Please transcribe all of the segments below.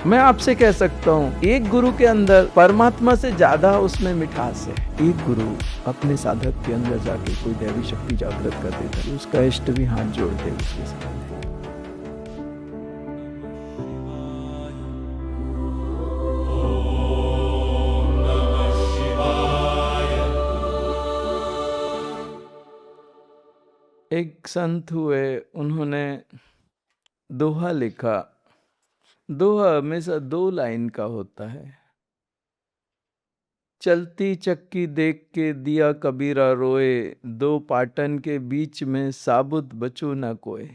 मैं आपसे कह सकता हूँ, एक गुरु के अंदर परमात्मा से ज्यादा उसमें मिठास है। एक गुरु अपने साधक के अंदर जाके कोई दैवी शक्ति जागृत कर देता है, उसका इष्ट भी हाथ जोड़ दे उसके सामने। एक संत हुए, उन्होंने दोहा लिखा। दोहा हमेशा 2 लाइन का होता है। चलती चक्की देख के दिया कबीरा रोए, 2 पाटन के बीच में साबुत बचो न कोय।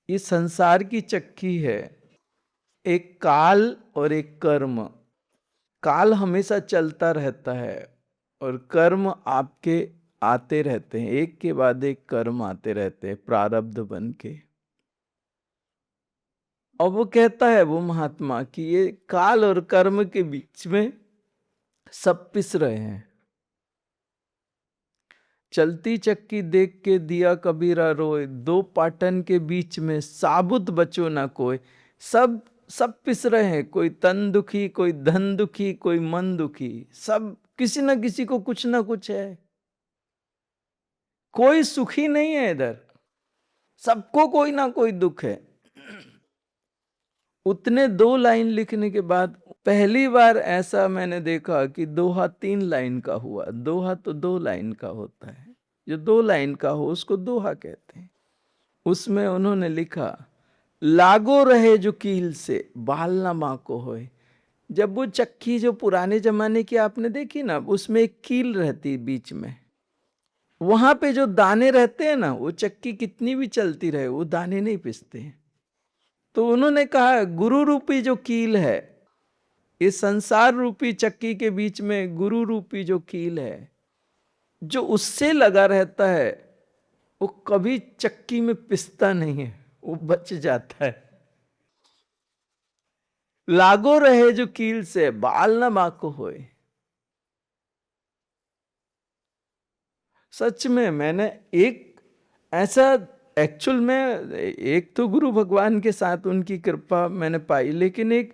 ये संसार की चक्की है, एक काल और एक कर्म। काल हमेशा चलता रहता है और कर्म आपके आते रहते हैं, एक के बाद एक कर्म आते रहते हैं प्रारब्ध बन के। और वो कहता है, वो महात्मा, कि ये काल और कर्म के बीच में सब पिस रहे हैं। चलती चक्की देख के दिया कबीरा रोए, 2 पाटन के बीच में साबुत बचो ना कोई। सब सब पिस रहे हैं, कोई तन दुखी, कोई धन दुखी, कोई मन दुखी। सब किसी न किसी को कुछ ना कुछ है, कोई सुखी नहीं है इधर, सबको कोई ना कोई दुख है। उतने 2 लाइन लिखने के बाद पहली बार ऐसा मैंने देखा कि दोहा 3 लाइन का हुआ। दोहा तो 2 लाइन का होता है, जो 2 लाइन का हो उसको दोहा कहते हैं। उसमें उन्होंने लिखा, लागो रहे जो कील से बाल ना बांको होए। जब वो चक्की जो पुराने जमाने की आपने देखी ना, उसमें एक कील रहती बीच में, वहां पे जो दाने रहते हैं ना, वो चक्की कितनी भी चलती रहे वो दाने नहीं पिसते हैं। तो उन्होंने कहा, गुरु रूपी जो कील है, इस संसार रूपी चक्की के बीच में गुरु रूपी जो कील है, जो उससे लगा रहता है, वो कभी चक्की में पिसता नहीं है, वो बच जाता है। लागो रहे जो कील से बाल ना बाको होए। सच में मैंने एक ऐसा, एक्चुअल में एक तो गुरु भगवान के साथ उनकी कृपा मैंने पाई, लेकिन एक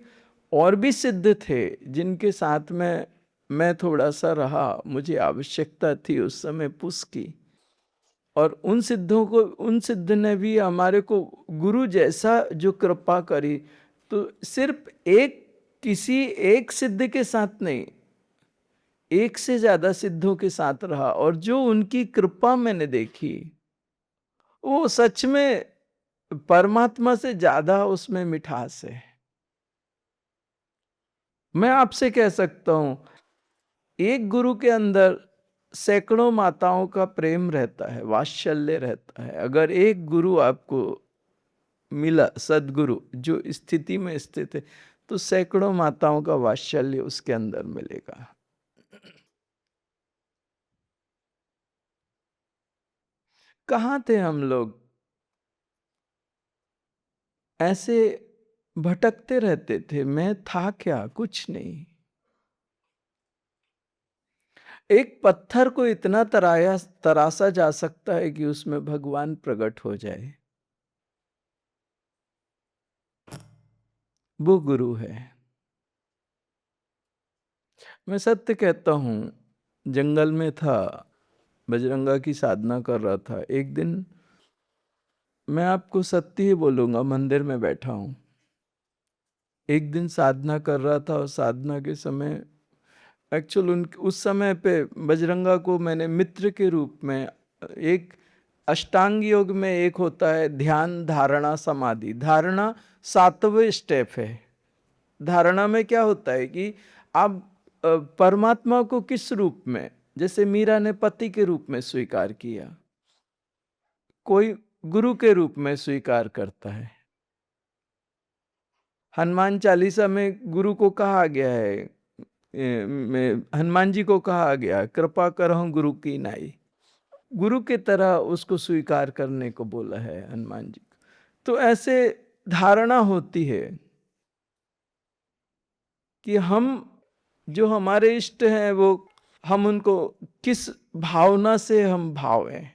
और भी सिद्ध थे जिनके साथ में मैं थोड़ा सा रहा। मुझे आवश्यकता थी उस समय पुष्ट की, और उन सिद्धों को, उन सिद्ध ने भी हमारे को गुरु जैसा जो कृपा करी। तो सिर्फ एक, किसी एक सिद्ध के साथ नहीं, एक से ज्यादा सिद्धों के साथ रहा, और जो उनकी कृपा मैंने देखी, वो सच में परमात्मा से ज्यादा उसमें मिठास है। मैं आपसे कह सकता हूं, एक गुरु के अंदर सैकड़ों माताओं का प्रेम रहता है, वात्सल्य रहता है। अगर एक गुरु आपको मिला, सदगुरु जो स्थिति में स्थित है, तो सैकड़ों माताओं का वात्सल्य उसके अंदर मिलेगा। कहाँ थे हम लोग? ऐसे भटकते रहते थे। मैं था क्या? कुछ नहीं। एक पत्थर को इतना तरासा जा सकता है कि उसमें भगवान प्रकट हो जाए। वो गुरु है। मैं सत्य कहता हूँ, जंगल में था, बजरंगा की साधना कर रहा था। एक दिन, मैं आपको सत्य ही बोलूंगा, मंदिर में बैठा हूँ। एक दिन साधना कर रहा था, और साधना के समय एक्चुअल उस समय पे बजरंगा को मैंने मित्र के रूप में, एक अष्टांग योग में एक होता है ध्यान, धारणा, समाधि। धारणा 7वें स्टेप है। धारणा में क्या होता है कि आप परमात्मा को किस रूप में, जैसे मीरा ने पति के रूप में स्वीकार किया, कोई गुरु के रूप में स्वीकार करता है। हनुमान चालीसा में गुरु को कहा गया है, हनुमान जी को कहा गया, कृपा करहु गुरु की नाई। गुरु के तरह उसको स्वीकार करने को बोला है हनुमान जी को। तो ऐसे धारणा होती है कि हम, जो हमारे इष्ट हैं, वो हम उनको किस भावना से हम भावें।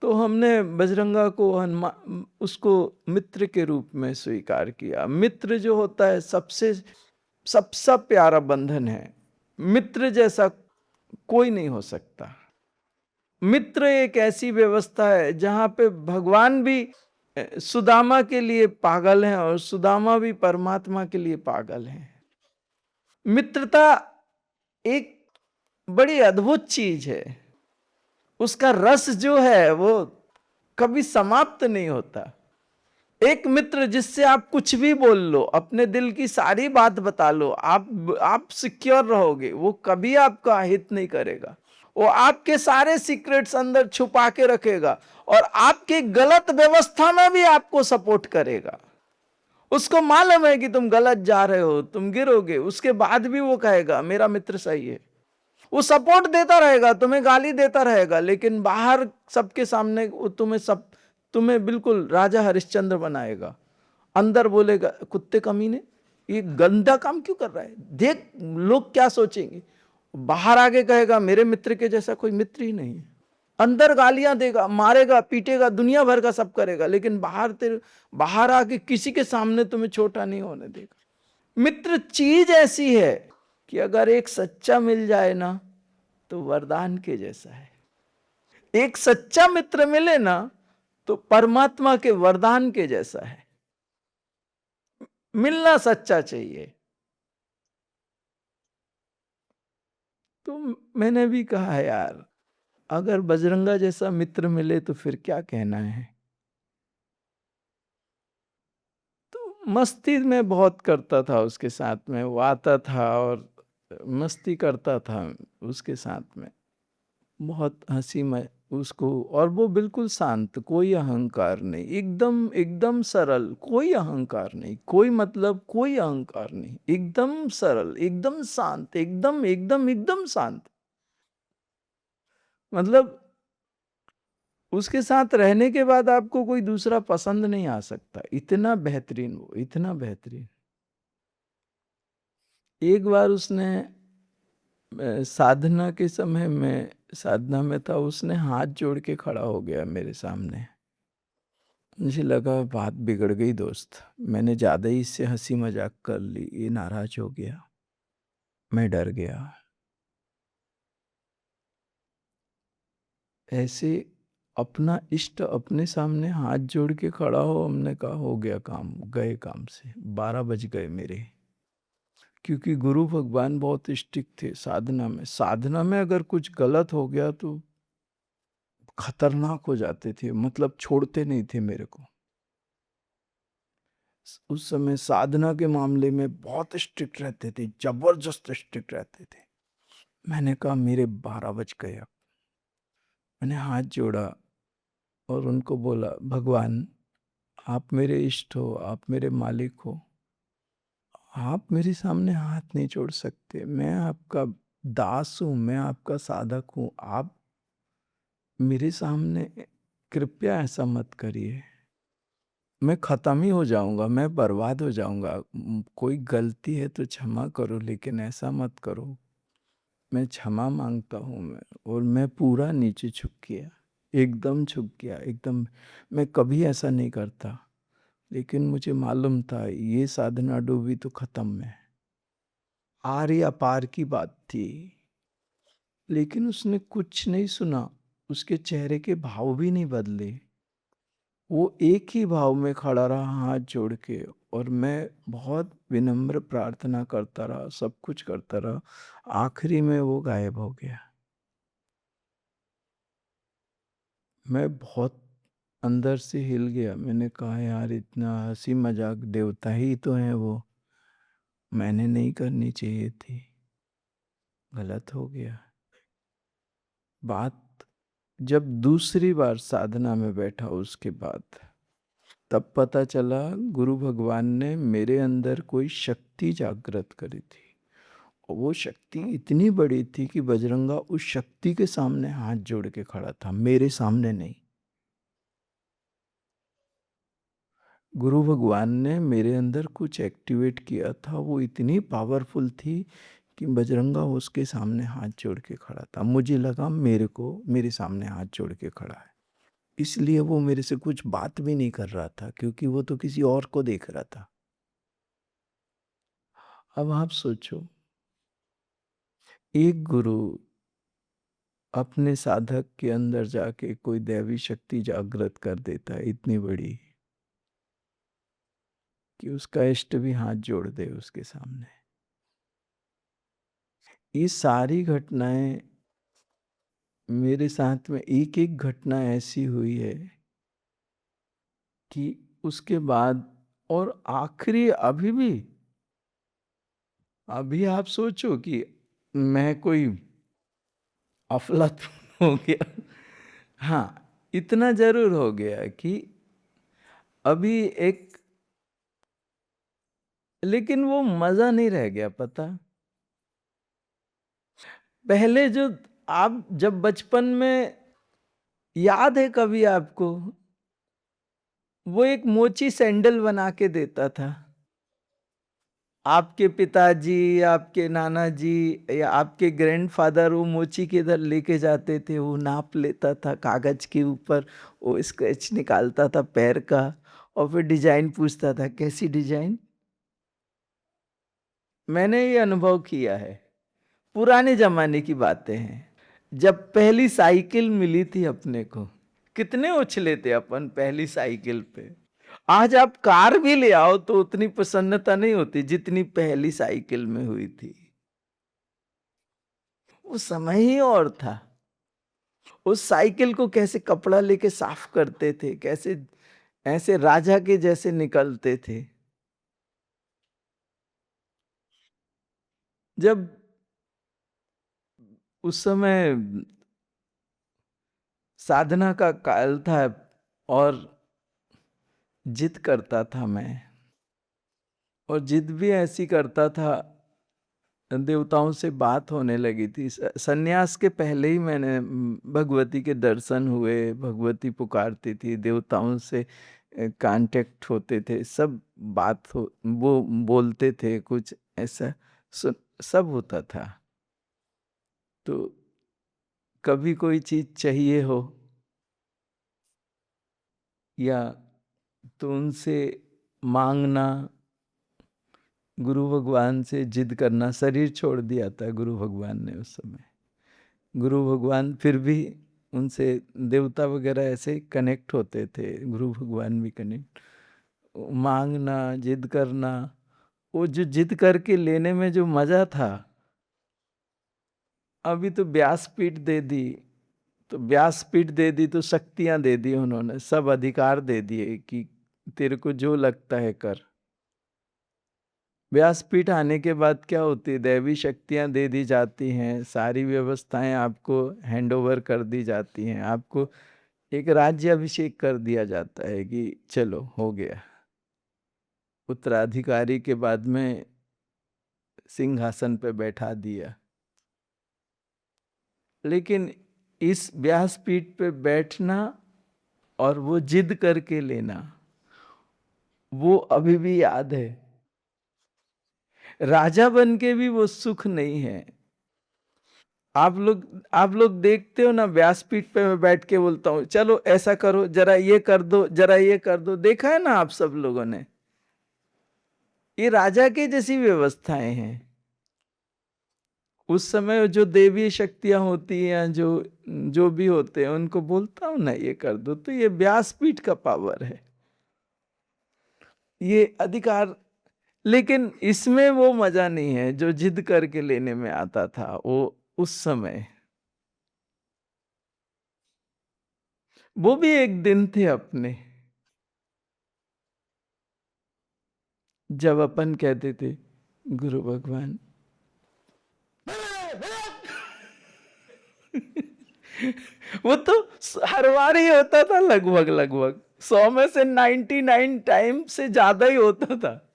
तो हमने बजरंगा को हनुमान उसको मित्र के रूप में स्वीकार किया। मित्र जो होता है सबसे प्यारा बंधन है। मित्र जैसा कोई नहीं हो सकता। मित्र एक ऐसी व्यवस्था है जहां पे भगवान भी सुदामा के लिए पागल हैं और सुदामा भी परमात्मा के लिए पागल हैं। मित्रता एक बड़ी अद्भुत चीज है। उसका रस जो है वो कभी समाप्त नहीं होता। एक मित्र जिससे आप कुछ भी बोल लो, अपने दिल की सारी बात बता लो, आप सिक्योर रहोगे। वो कभी आपका हित नहीं करेगा। वो आपके सारे सीक्रेट्स अंदर छुपा के रखेगा और आपकी गलत व्यवस्था में भी आपको सपोर्ट करेगा। उसको मालूम है कि तुम गलत जा रहे हो, तुम गिरोगे, उसके बाद भी वो कहेगा मेरा मित्र सही है। वो सपोर्ट देता रहेगा, तुम्हें गाली देता रहेगा, लेकिन बाहर सबके सामने वो तुम्हें बिल्कुल राजा हरिश्चंद्र बनाएगा। अंदर बोलेगा कुत्ते कमीने, ये गंदा काम क्यों कर रहा है, देख लोग क्या सोचेंगे। बाहर आके कहेगा मेरे मित्र के जैसा कोई मित्र ही नहीं है। अंदर गालियां देगा, मारेगा, पीटेगा, दुनिया भर का सब करेगा, लेकिन बाहर आके किसी के सामने तुम्हें छोटा नहीं होने देगा। मित्र चीज ऐसी है कि अगर एक सच्चा मिल जाए ना तो वरदान के जैसा है। एक सच्चा मित्र मिले ना तो परमात्मा के वरदान के जैसा है। मिलना सच्चा चाहिए। तो मैंने भी कहा यार, अगर बजरंगा जैसा मित्र मिले तो फिर क्या कहना है। तो मस्ती में बहुत करता था उसके साथ में, वो आता था और मस्ती करता था उसके साथ में, बहुत हंसी में उसको। और वो बिल्कुल शांत, कोई अहंकार नहीं, एकदम एकदम सरल, कोई अहंकार नहीं, कोई मतलब कोई अहंकार नहीं, एकदम सरल, एकदम शांत, एकदम एकदम एकदम शांत। मतलब उसके साथ रहने के बाद आपको कोई दूसरा पसंद नहीं आ सकता, इतना बेहतरीन वो, इतना बेहतरीन। एक बार उसने साधना के समय में, साधना में था, उसने हाथ जोड़ के खड़ा हो गया मेरे सामने। मुझे लगा बात बिगड़ गई दोस्त, मैंने ज़्यादा ही इससे हंसी मजाक कर ली, ये नाराज हो गया, मैं डर गया। ऐसे अपना इष्ट अपने सामने हाथ जोड़ के खड़ा हो, हमने कहा हो गया काम, गए काम से, 12 बज गए मेरे। क्योंकि गुरु भगवान बहुत स्ट्रिक्ट थे साधना में। साधना में अगर कुछ गलत हो गया तो खतरनाक हो जाते थे, मतलब छोड़ते नहीं थे मेरे को। उस समय साधना के मामले में बहुत स्ट्रिक्ट रहते थे, जबरदस्त स्ट्रिक्ट रहते थे। मैंने कहा मेरे 12 बज गए। अब मैंने हाथ जोड़ा और उनको बोला भगवान आप मेरे इष्ट हो, आप मेरे मालिक हो, आप मेरे सामने हाथ नहीं जोड़ सकते। मैं आपका दास हूँ, मैं आपका साधक हूँ, आप मेरे सामने कृपया ऐसा मत करिए। मैं खत्म ही हो जाऊंगा, मैं बर्बाद हो जाऊंगा। कोई गलती है तो क्षमा करो, लेकिन ऐसा मत करो। मैं क्षमा मांगता हूँ। और मैं पूरा नीचे झुक गया, एकदम झुक गया, एकदम। मैं कभी ऐसा नहीं करता, लेकिन मुझे मालूम था ये साधना डूबी तो खत्म है। आर या पार की बात थी। लेकिन उसने कुछ नहीं सुना, उसके चेहरे के भाव भी नहीं बदले। वो एक ही भाव में खड़ा रहा हाथ जोड़ के, और मैं बहुत विनम्र प्रार्थना करता रहा, सब कुछ करता रहा। आखिरी में वो गायब हो गया। मैं बहुत अंदर से हिल गया। मैंने कहा यार इतना हंसी मजाक, देवता ही तो है वो, मैंने नहीं करनी चाहिए थी, गलत हो गया। बात जब दूसरी बार साधना में बैठा उसके बाद, तब पता चला गुरु भगवान ने मेरे अंदर कोई शक्ति जागृत करी थी। और वो शक्ति इतनी बड़ी थी कि बजरंगा उस शक्ति के सामने हाथ जोड़ के खड़ा था, मेरे सामने नहीं। गुरु भगवान ने मेरे अंदर कुछ एक्टिवेट किया था, वो इतनी पावरफुल थी कि बजरंगा उसके सामने हाथ जोड़ के खड़ा था। मुझे लगा मेरे सामने हाथ जोड़ के खड़ा है। इसलिए वो मेरे से कुछ बात भी नहीं कर रहा था, क्योंकि वो तो किसी और को देख रहा था। अब आप सोचो, एक गुरु अपने साधक के अंदर जाके कोई दैवी शक्ति जागृत कर देता है इतनी बड़ी, कि उसका इष्ट भी हाथ जोड़ दे उसके सामने। ये सारी घटनाएं मेरे साथ में, एक एक घटना ऐसी हुई है कि उसके बाद, और आखिरी अभी आप सोचो कि मैं कोई अफलातून हो गया। हाँ, इतना जरूर हो गया कि अभी एक, लेकिन वो मजा नहीं रह गया, पता। पहले जो, आप जब बचपन में, याद है कभी आपको, वो एक मोची सैंडल बना के देता था, आपके पिताजी, आपके नाना जी या आपके ग्रैंडफादर वो मोची के इधर लेके जाते थे, वो नाप लेता था कागज के ऊपर, वो स्केच निकालता था पैर का, और फिर डिजाइन पूछता था कैसी डिजाइन। मैंने ये अनुभव किया है, पुराने जमाने की बातें हैं। जब पहली साइकिल मिली थी अपने को, कितने उछले थे अपन पहली साइकिल पे। आज आप कार भी ले आओ तो उतनी प्रसन्नता नहीं होती जितनी पहली साइकिल में हुई थी। वो समय ही और था। उस साइकिल को कैसे कपड़ा लेके साफ करते थे, कैसे ऐसे राजा के जैसे निकलते थे। जब उस समय साधना का काल था, और जिद करता था मैं, और जिद भी ऐसी करता था, देवताओं से बात होने लगी थी। सन्यास के पहले ही मैंने भगवती के दर्शन हुए, भगवती पुकारती थी, देवताओं से कांटेक्ट होते थे, सब बात हो, वो बोलते थे कुछ ऐसा, सब होता था। तो कभी कोई चीज चाहिए हो, या तो उनसे मांगना, गुरु भगवान से जिद करना, शरीर छोड़ दिया था गुरु भगवान ने उस समय। गुरु भगवान फिर भी उनसे, देवता वगैरह ऐसे कनेक्ट होते थे, गुरु भगवान भी कनेक्ट, मांगना, जिद करना, वो जो जिद करके लेने में जो मजा था। अभी तो व्यासपीठ दे दी, तो व्यासपीठ दे दी तो शक्तियां दे दी उन्होंने, सब अधिकार दे दिए कि तेरे को जो लगता है कर। व्यासपीठ आने के बाद क्या होती है, दैवी शक्तियां दे दी जाती हैं, सारी व्यवस्थाएं आपको हैंड ओवर कर दी जाती हैं, आपको एक राज्य अभिषेक कर दिया जाता है कि चलो हो गया। उत्तराधिकारी के बाद में सिंहासन पे बैठा दिया। लेकिन इस व्यासपीठ पे बैठना और वो जिद करके लेना, वो अभी भी याद है। राजा बन के भी वो सुख नहीं है। आप लोग देखते हो ना, व्यासपीठ पे मैं बैठ के बोलता हूँ चलो ऐसा करो, जरा ये कर दो, जरा ये कर दो, देखा है ना आप सब लोगों ने, ये राजा के जैसी व्यवस्थाएं हैं। उस समय जो देवी शक्तियां होती हैं, जो जो भी होते हैं, उनको बोलता हूं ना ये कर दो, तो ये व्यासपीठ का पावर है, ये अधिकार। लेकिन इसमें वो मजा नहीं है जो जिद करके लेने में आता था वो उस समय। वो भी एक दिन थे अपने, जब अपन कहते थे गुरु भगवान। वो तो हर बार ही होता था, लगभग लगभग 100 में से 99 टाइम से ज्यादा ही होता था।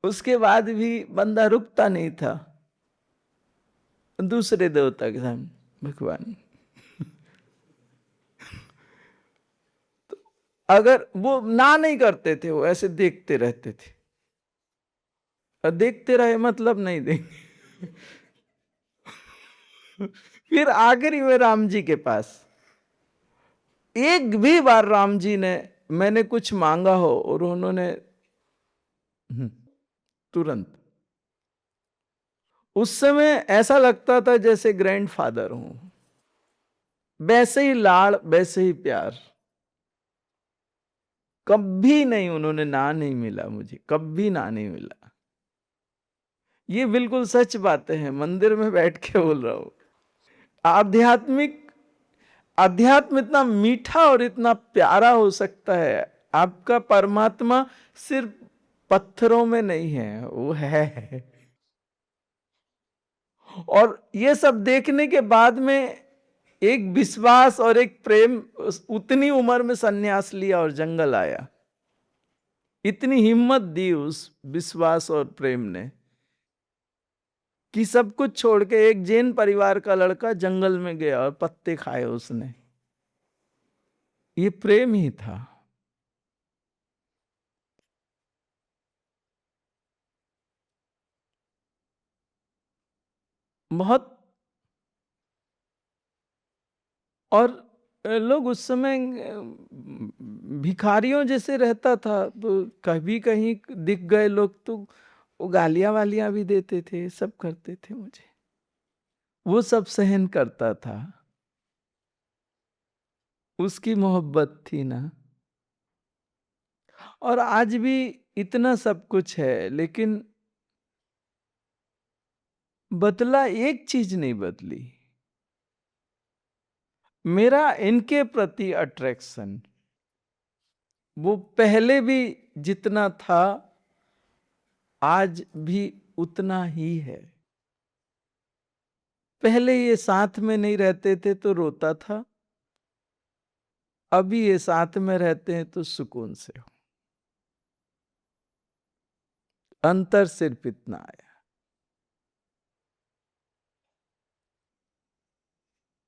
उसके बाद भी बंदा रुकता नहीं था, दूसरे देवता के सामने भगवान। अगर वो ना नहीं करते थे, वो ऐसे देखते रहते थे, और देखते रहे मतलब नहीं देंगे। फिर आखिरी में राम जी के पास एक भी बार राम जी ने, मैंने कुछ मांगा हो और उन्होंने तुरंत, उस समय ऐसा लगता था जैसे ग्रैंडफादर हूं, वैसे ही लाड़ वैसे ही प्यार। कभी नहीं उन्होंने ना नहीं मिला, मुझे कभी ना नहीं मिला। ये बिल्कुल सच बातें हैं, मंदिर में बैठ के बोल रहा हूं। आध्यात्मिक अध्यात्म इतना मीठा और इतना प्यारा हो सकता है। आपका परमात्मा सिर्फ पत्थरों में नहीं है, वो है। और ये सब देखने के बाद में एक विश्वास और एक प्रेम, उतनी उम्र में सन्यास लिया और जंगल आया। इतनी हिम्मत दी उस विश्वास और प्रेम ने कि सब कुछ छोड़ के, एक जैन परिवार का लड़का जंगल में गया और पत्ते खाए उसने। ये प्रेम ही था। बहुत। और लोग उस समय भिखारियों जैसे रहता था, तो कभी कहीं दिख गए लोग तो वो गालियां वालियां भी देते थे, सब करते थे मुझे। वो सब सहन करता था, उसकी मोहब्बत थी ना। और आज भी इतना सब कुछ है, लेकिन बदला एक चीज नहीं बदली, मेरा इनके प्रति अट्रैक्शन। वो पहले भी जितना था आज भी उतना ही है। पहले ये साथ में नहीं रहते थे तो रोता था, अभी ये साथ में रहते हैं तो सुकून से हो। अंतर सिर्फ इतना आया।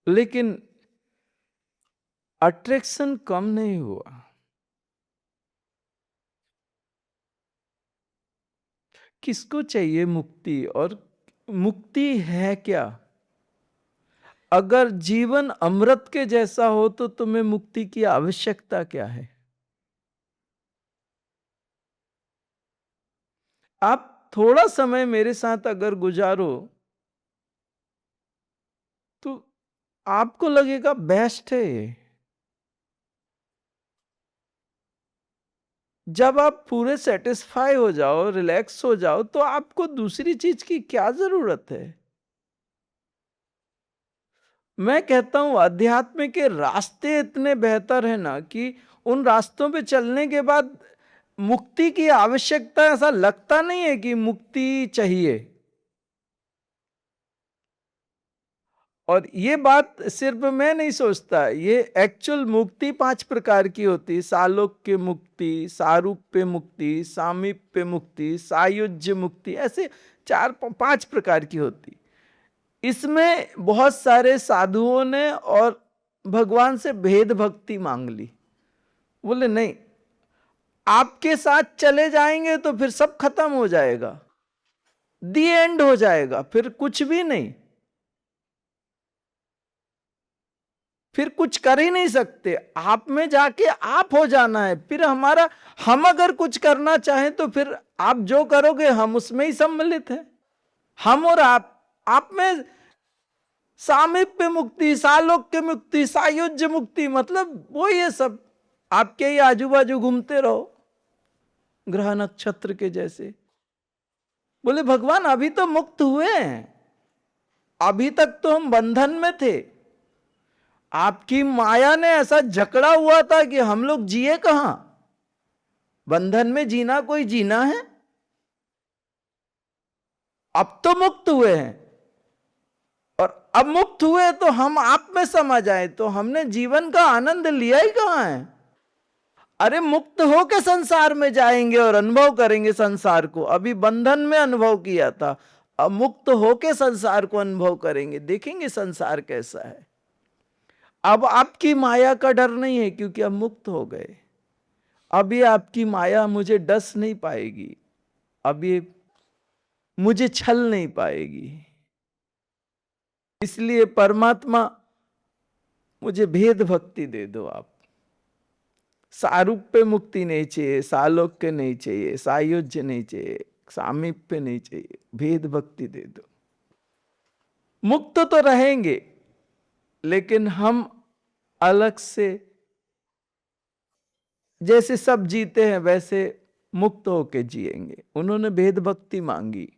लेकिन अट्रैक्शन कम नहीं हुआ। किसको चाहिए मुक्ति? और मुक्ति है क्या? अगर जीवन अमृत के जैसा हो तो तुम्हें मुक्ति की आवश्यकता क्या है? आप थोड़ा समय मेरे साथ अगर गुजारो तो आपको लगेगा बेस्ट है ये। जब आप पूरे सेटिस्फाई हो जाओ, रिलैक्स हो जाओ, तो आपको दूसरी चीज की क्या जरूरत है? मैं कहता हूं अध्यात्म के रास्ते इतने बेहतर है ना कि उन रास्तों पे चलने के बाद मुक्ति की आवश्यकता, ऐसा लगता नहीं है कि मुक्ति चाहिए। और ये बात सिर्फ मैं नहीं सोचता, ये एक्चुअल मुक्ति 5 प्रकार की होती है। सालोक्य मुक्ति, सारूप्य मुक्ति, सामीप्य मुक्ति, सायुज्य मुक्ति, ऐसे 4-5 प्रकार की होती। इसमें बहुत सारे साधुओं ने और भगवान से भेद भक्ति मांग ली। बोले नहीं, आपके साथ चले जाएंगे तो फिर सब खत्म हो जाएगा, दी एंड हो जाएगा, फिर कुछ भी नहीं, फिर कुछ कर ही नहीं सकते। आप में जाके आप हो जाना है। फिर हमारा, हम अगर कुछ करना चाहें तो फिर आप जो करोगे हम उसमें ही सम्मिलित हैं, हम और आप में सामीप्य मुक्ति, सालोक्य मुक्ति, सायुज्य मुक्ति, मतलब वो ये सब आपके ही आजू बाजू घूमते रहो ग्रह नक्षत्र के जैसे। बोले भगवान अभी तो मुक्त हुए हैं, अभी तक तो हम बंधन में थे। आपकी माया ने ऐसा जकड़ा हुआ था कि हम लोग जिए कहां। बंधन में जीना कोई जीना है? अब तो मुक्त हुए हैं, और अब मुक्त हुए तो हम आप में समा जाए, तो हमने जीवन का आनंद लिया ही कहां है? अरे मुक्त होके संसार में जाएंगे और अनुभव करेंगे संसार को। अभी बंधन में अनुभव किया था, अब मुक्त होके संसार को अनुभव करेंगे, देखेंगे संसार कैसा है। अब आपकी माया का डर नहीं है क्योंकि अब मुक्त हो गए। अब ये आपकी माया मुझे डस नहीं पाएगी, अब ये मुझे छल नहीं पाएगी। इसलिए परमात्मा मुझे भेद भक्ति दे दो आप। सारूप्य मुक्ति नहीं चाहिए, सालोक्य नहीं चाहिए, सायुज्य नहीं चाहिए, सामीप्य नहीं चाहिए, भेद भक्ति दे दो। मुक्त तो रहेंगे लेकिन हम अलग से, जैसे सब जीते हैं वैसे मुक्त होके जिएंगे। उन्होंने भेद भक्ति मांगी,